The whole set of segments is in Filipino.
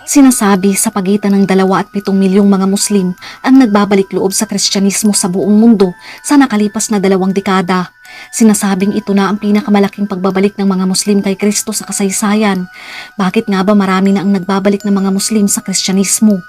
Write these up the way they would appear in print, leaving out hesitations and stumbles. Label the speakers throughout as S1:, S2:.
S1: Sinasabi sa pagitan ng 2 at 7 milyong mga Muslim ang nagbabalik loob sa Kristyanismo sa buong mundo sa nakalipas na 2 dekada. Sinasabing ito na ang pinakamalaking pagbabalik ng mga Muslim kay Kristo sa kasaysayan. Bakit nga ba marami na ang nagbabalik ng mga Muslim sa Kristyanismo?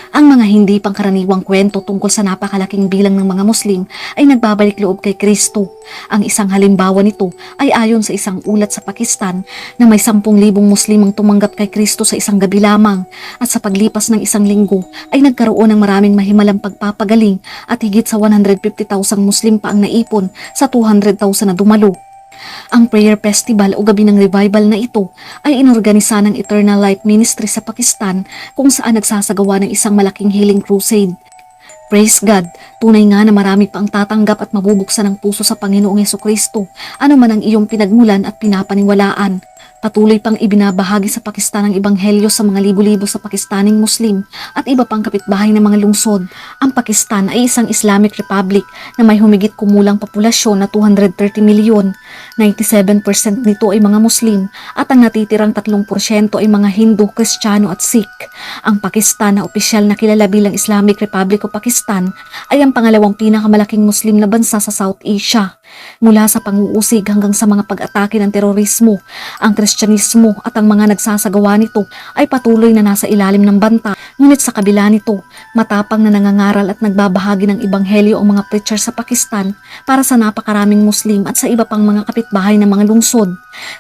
S1: Ang mga hindi pangkaraniwang kwento tungkol sa napakalaking bilang ng mga Muslim ay nagbabalik loob kay Kristo. Ang isang halimbawa nito ay ayon sa isang ulat sa Pakistan na may 10,000 Muslim ang tumanggap kay Kristo sa isang gabi lamang at sa paglipas ng 1 linggo ay nagkaroon ng maraming mahimalang pagpapagaling at higit sa 150,000 Muslim pa ang naipon sa 200,000 na dumalo. Ang prayer festival o gabi ng revival na ito ay inorganisa ng Eternal Life Ministry sa Pakistan kung saan nagsasagawa ng isang malaking healing crusade. Praise God, tunay nga na marami pa ang tatanggap at mabubuksan ng puso sa Panginoong Hesukristo, ano man ang iyong pinagmulan at pinapaniwalaan. Patuloy pang ibinabahagi sa Pakistan ang ebanghelyo sa mga libo-libo sa Pakistaning Muslim at iba pang kapitbahay ng mga lungsod. Ang Pakistan ay isang Islamic Republic na may humigit kumulang populasyon na 230 milyon. 97% nito ay mga Muslim at ang natitirang 3% ay mga Hindu, Kristiyano at Sikh. Ang Pakistan na opisyal na kilala bilang Islamic Republic of Pakistan ay ang pangalawang pinakamalaking Muslim na bansa sa South Asia. Mula sa panguusig hanggang sa mga pag-atake ng terorismo, ang Kristyanismo at ang mga nagsasagawa nito ay patuloy na nasa ilalim ng banta. Ngunit sa kabila nito, matapang na nangangaral at nagbabahagi ng ebanghelyo ang mga preacher sa Pakistan para sa napakaraming Muslim at sa iba pang mga kapitbahay ng mga lungsod.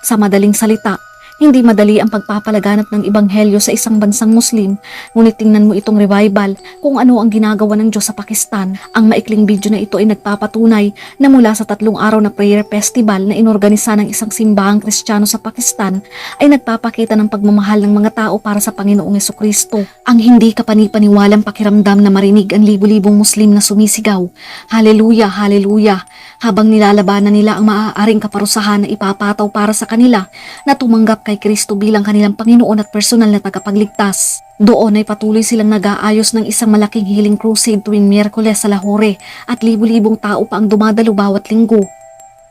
S1: Sa madaling salita, hindi madali ang pagpapalaganap ng ebanghelyo sa isang bansang Muslim, ngunit tingnan mo itong revival kung ano ang ginagawa ng Diyos sa Pakistan. Ang maikling video na ito ay nagpapatunay na mula sa 3 araw na prayer festival na inorganisa ng isang simbahang Kristiyano sa Pakistan ay nagpapakita ng pagmamahal ng mga tao para sa Panginoong Hesukristo. Ang hindi kapanipaniwalang pakiramdam na marinig ang libu-libong Muslim na sumisigaw, "Hallelujah, Hallelujah!" habang nilalabanan nila ang maaaring kaparusahan na ipapataw para sa kanila na tumanggap kay Kristo bilang kanilang Panginoon at personal na tagapagligtas. Doon ay patuloy silang nag-aayos ng isang malaking healing crusade tuwing Miyerkules sa Lahore at libu-libong tao pa ang dumadalo bawat linggo.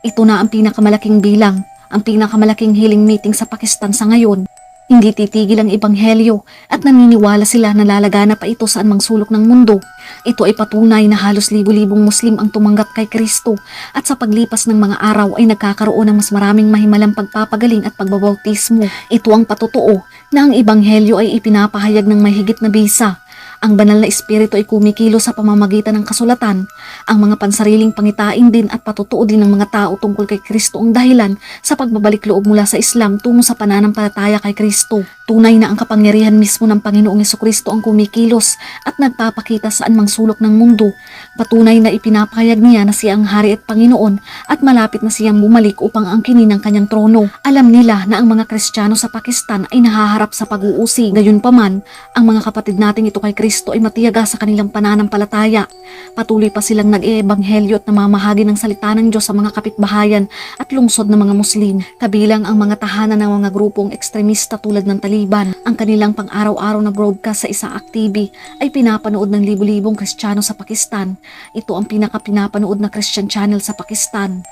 S1: Ito na ang pinakamalaking bilang, ang pinakamalaking healing meeting sa Pakistan sa ngayon. Hindi titigil ang ebanghelyo at naniniwala sila na lalagana pa ito sa anumang sulok ng mundo. Ito ay patunay na halos libu-libong Muslim ang tumanggap kay Kristo at sa paglipas ng mga araw ay nagkakaroon ng mas maraming mahimalang pagpapagaling at pagbabautismo. Ito ang patotoo na ang ebanghelyo ay ipinapahayag ng may higit na bisa. Ang banal na espiritu ay kumikilo sa pamamagitan ng kasulatan. Ang mga pansariling pangitain din at patutuo din ng mga tao tungkol kay Kristo ang dahilan sa pagbabalik loob mula sa Islam tungo sa pananampalataya kay Kristo. Tunay na ang kapangyarihan mismo ng Panginoong Hesukristo ang kumikilos at nagpapakita sa anumang sulok ng mundo. Patunay na ipinapahayag niya na siya ang Hari at Panginoon at malapit na siyang bumalik upang angkinin ang kanyang trono. Alam nila na ang mga Kristiyano sa Pakistan ay nahaharap sa pag-uusig. Gayunpaman, ang mga kapatid nating ito kay Kristo ay matiyaga sa kanilang pananampalataya. Patuloy pa silang nag-eebanghelyo at namamahagi ng salita ng Diyos sa mga kapitbahayan at lungsod ng mga Muslim, kabilang ang mga tahanan ng mga grupong ekstremista tulad ng Taliban. Ang kanilang pang-araw-araw na broadcast sa isang TV ay pinapanood ng libu-libong Kristiyano sa Pakistan. Ito ang pinaka-pinapanood na Christian channel sa Pakistan.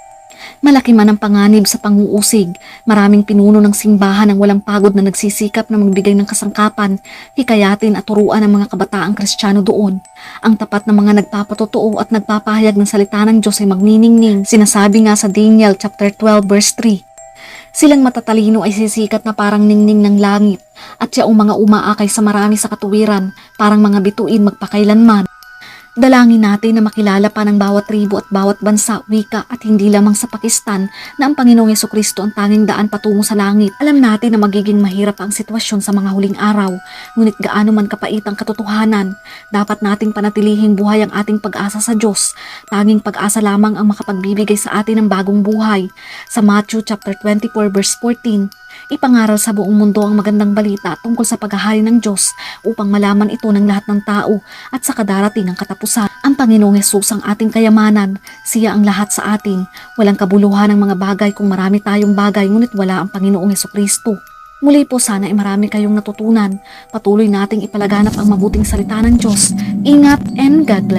S1: Malaki man ang panganib sa panguusig, maraming pinuno ng simbahan ang walang pagod na nagsisikap na magbigay ng kasangkapan, hikayatin at turuan ng mga kabataang Kristiyano doon. Ang tapat na mga nagpapatotoo at nagpapahayag ng salita ng Diyos ay magniningning. Sinasabi nga sa Daniel chapter 12 verse 3, "Silang matatalino ay sisikat na parang ningning ng langit, at siya ang mga umaakay sa marami sa katuwiran, parang mga bituin magpakailanman." Dalangin natin na makilala pa ng bawat tribo at bawat bansa, wika at hindi lamang sa Pakistan na ang Panginoong Hesukristo ang tanging daan patungo sa langit. Alam natin na magiging mahirap ang sitwasyon sa mga huling araw, ngunit gaano man kapait ang katotohanan, dapat nating panatilihing buhay ang ating pag-asa sa Diyos. Tanging pag-asa lamang ang makapagbibigay sa atin ng bagong buhay. Sa Matthew chapter 24 verse 14, ipangaral sa buong mundo ang magandang balita tungkol sa paghahari ng Diyos upang malaman ito ng lahat ng tao at sa kadarating ang katapusan. Ang Panginoong Hesus ang ating kayamanan, siya ang lahat sa atin. Walang kabuluhan ng mga bagay kung marami tayong bagay ngunit wala ang Panginoong Hesukristo. Muli po sana ay marami kayong natutunan. Patuloy nating ipalaganap ang mabuting salita ng Diyos. Ingat and God bless.